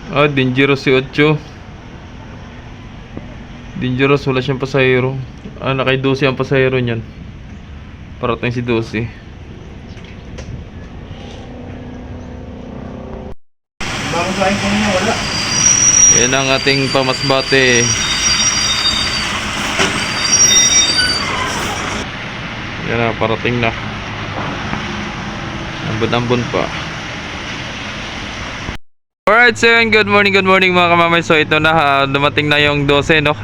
Dangerous si Ocho. Dangerous, wala siyang pasahero. Nakay 12 ang pasahero niyan. Parating si 12. Bago sa akin kanina, wala. Yan ang ating pamasbate. Yan na, parating na. Ambon-ambon pa. Alright, so yun, good morning mga kamamay. So ito na, dumating na yung 12, no?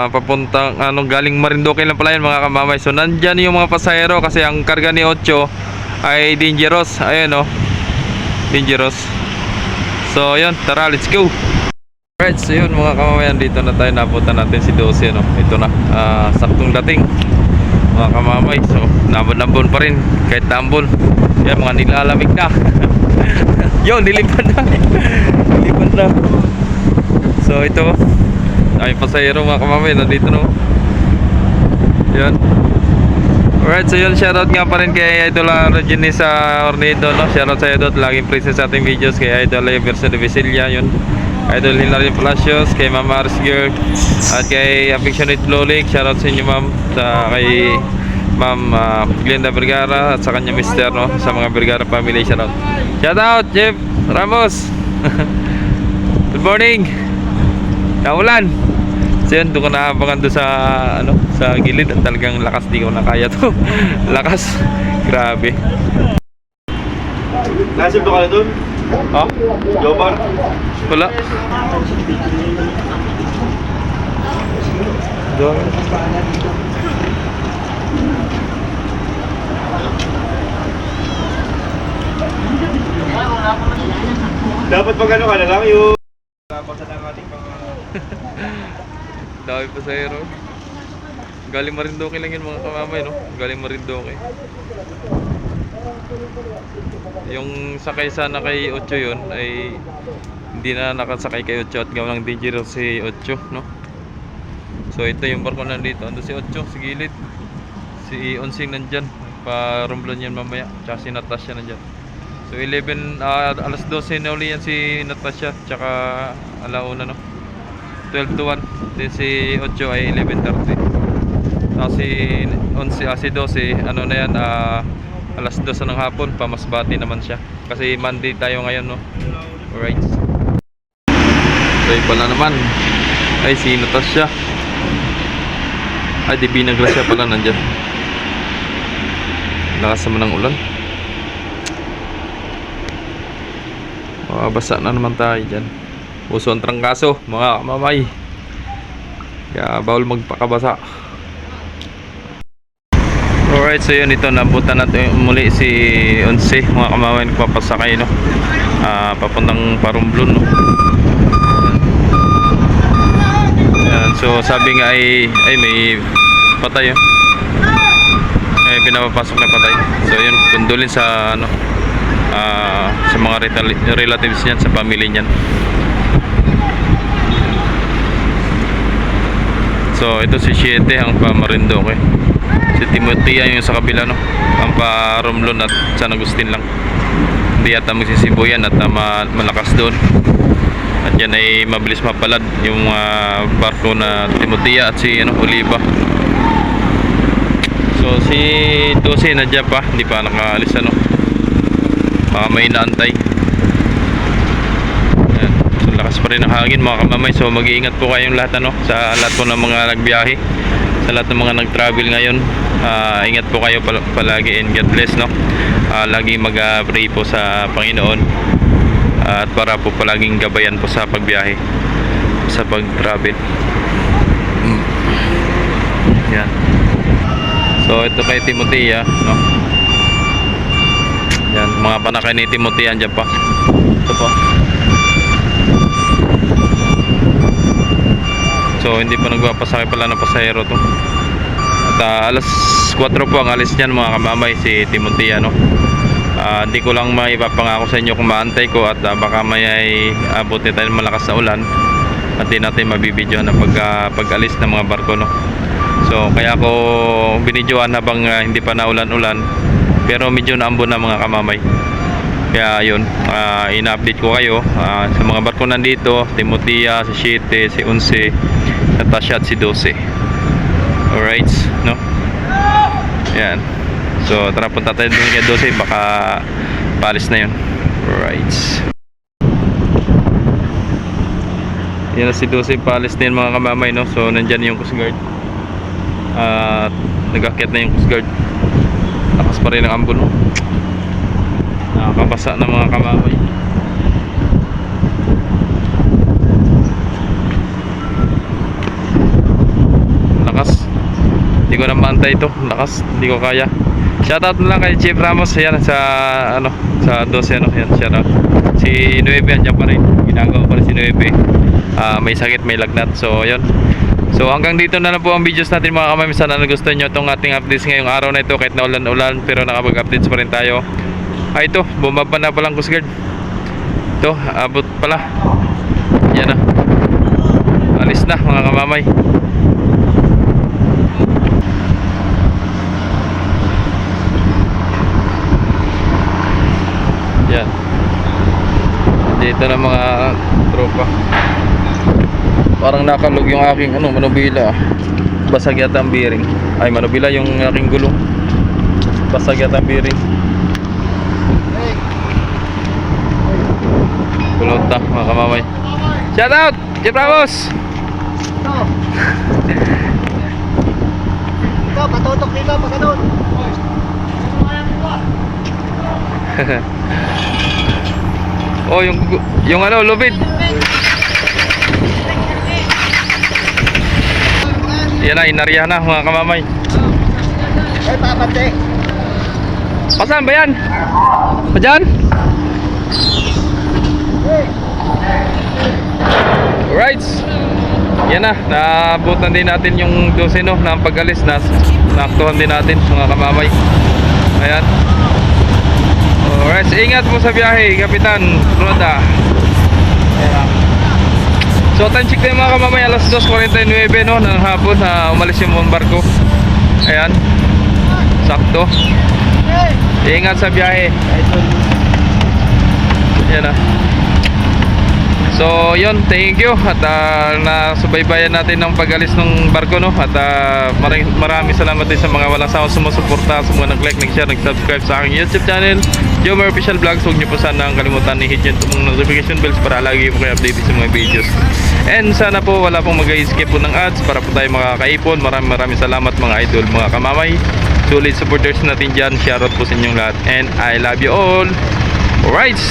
Papuntang, galing Marinduque lang pala yan mga kamamay. So nandyan yung mga pasahero kasi ang karga ni Ocho ay dangerous. Ayun, no? Dangerous. So yun, tara, let's go. Alright, so yun mga kamamay, dito na tayo, napunta natin si 12, no? Ito na, saktong dating mga kamamay. So nabon-nabon pa rin kahit tambon. Yan, mga nilalamig na. Yun, nilipad na. Nilipad na. So ito, daming pasahero mga kamamay, nandito, no? Yan. Alright, so yun, shoutout nga pa rin kay Idol Regine sa Ornido, no? Shoutout sa Idol, laging present sa ating videos. Kay Idol Versa de Vicilia, yun. Idol Hilary Palacios, kay Ma'am Aris Girl, at kay Affectionate Lolik. Shoutout sa inyo, ma'am. Kay Ma'am Glenda Vergara at sa kanya mister, no? Sa mga Vergara family, shoutout. Shoutout Jeff Ramos. Good morning. Naulan. So yun, doon ko naabangan doon sa sa gilid at talagang lakas, di ko na kaya to. Lakas. Grabe. Nasib to ka na dun? Ha? Jopar? Wala. Doon. Dapat pag ano ka na lang yung... Dapat sa ng ating mga... Dami pasahero. Galing Marinduque lang yun mga kamamay, no? Galing Marinduque. Yung sakay sana kay Ocho yun ay hindi na nakasakay kay Ocho at gawang dangerous si Ocho, no? So ito yung barko nandito. Ando si Ocho sa gilid. Si Onsing nandyan. Pa-rumblon yan mamaya. Tsaka si Natasha nandyan. So alas 12 na uli yan si Natasha. Tsaka alauna, no? 12 to 1. Then si 8 ay 11:30. Si 12 ano na yan, alas 2 ng hapon, pamasbati naman siya kasi Monday tayo ngayon, no? Alright, okay pala naman ay si Natasha, ay di Binagrasya pala nandyan. Lakas naman ng ulan, basa na naman tayo dyan. Puso ang trangkaso mga kamamay, kaya bawal magpakabasa. Alright, so yun, ito nabutan natin muli si 11 mga kamamay, nagpapasakay, no? Papuntang Parumblon, no? Yan, so sabi nga ay may patay, oh. May pinapapasok na patay. So yun, kundulin sa sa mga relatives niyan, sa family niyan. So ito si 7 ang pa-Marinduque. Si Timothy yung sa kabila, no? Ang pa-Romblon at San Agustin lang. Hindi yata magsisibuyan at malakas doon. At yan ay mabilis mapalad yung barko na Timothy at si Oliva. So si 12 nandiyan pa, hindi pa nakaalis, ano? May inaantay. Ayan. So lakas pa rin ang hangin mga kamamay. So mag-iingat po kayong lahat, ano? Sa lahat po ng mga nagbiyahe, sa lahat ng mga nag-travel ngayon. Ingat po kayo palagi and God bless, no? Lagi mag-pray po sa Panginoon at para po palaging gabayan po sa pagbiyahe, sa pag-travel. Yan. So ito kay Timothy, no? Yan, mga panakay ni Timothy andyan pa. Ito po. So hindi pa nagpapasakay pala ng pasahero to. At alas 4 po ang alis niyan mga kamamay, si Timothy, ano? Hindi ko lang maipapangako sa inyo kung maantay ko at baka may abutin tayo malakas na ulan at di natin mabibidyohan ang pag-alis ng mga barko, no? So kaya ako binidyohan habang hindi pa naulan-ulan, pero medyo naambon na mga kamamay. Kaya yun, ina-update ko kayo sa mga barko nandito, Timotea, si 7, si 11, Natasha at si 12. Alright, no? Yan. So tara, punta tayo dun kay 12, baka palis na yun. Alright. Yan na si 12, palis na yun mga kamamay, no? So nandyan yung Coast Guard. At nag-akyat na yung Coast Guard. Lakas pa rin ang ambon, no? Nakakabasa ng mga kamamay. Lakas. Hindi ko na maantay ito. Lakas. Hindi ko kaya. Shoutout na lang kay Chief Ramos. Yan sa ano, sa 12 ano. Yan, shoutout. Si 9 andyan pa rin. Ginagawa pa rin si 9. May sakit, may lagnat. So yun. So hanggang dito na lang po ang videos natin mga kamamay. Sana nagustuhan nyo itong ating updates ngayong araw na ito. Kahit na ulan-ulan, pero nakapag-updates pa rin tayo. Ito, bumaba na palang Coast Guard. Ito, abot pala. Yan na. Alis na mga kamamay. Yan. Dito na mga tropa. Parang nakalog yung aking manubila. Basag yata ang bearing. Ay, manubila yung aking gulong. Basag yata ang bearing. Kulota mga kamamay. Shout out Jeff Ramos. Ito, patutok dito pag ganun. Oh, yung lubid. Yan na, inarya na mga kamamay. Ay, papante. Pasan ba yan? Pa dyan? Alright. Yan na, naabutan din natin yung 12 no, na pag-alis na naaktuhan din natin mga kamamay. Ayan. Alright, ingat po sa biyahe, Kapitan Roda. Ayan. So time check tayo mga kamamay, alas 2:49 no, ng hapon na umalis yung mga barko. Ayan. Sakto. Ingat sa biyahe. Yan na. So yun, thank you at nasubaybayan natin ng pag-alis ng barko no, at maraming salamat din sa mga walang sawang sumusuporta, sa mga nag-like, nag-share, nag-subscribe sa aking YouTube channel Jomar Official Vlogs. Huwag niyo po sana kalimutan ni hit yung notification bells para lagi po kayo updated sa mga videos, and sana po wala pong mag-skip po ng ads para po tayo makakaipon. Maraming salamat mga idol, mga kamamay, solid supporters natin dyan. Shoutout po sa inyong lahat and I love you all. Alright.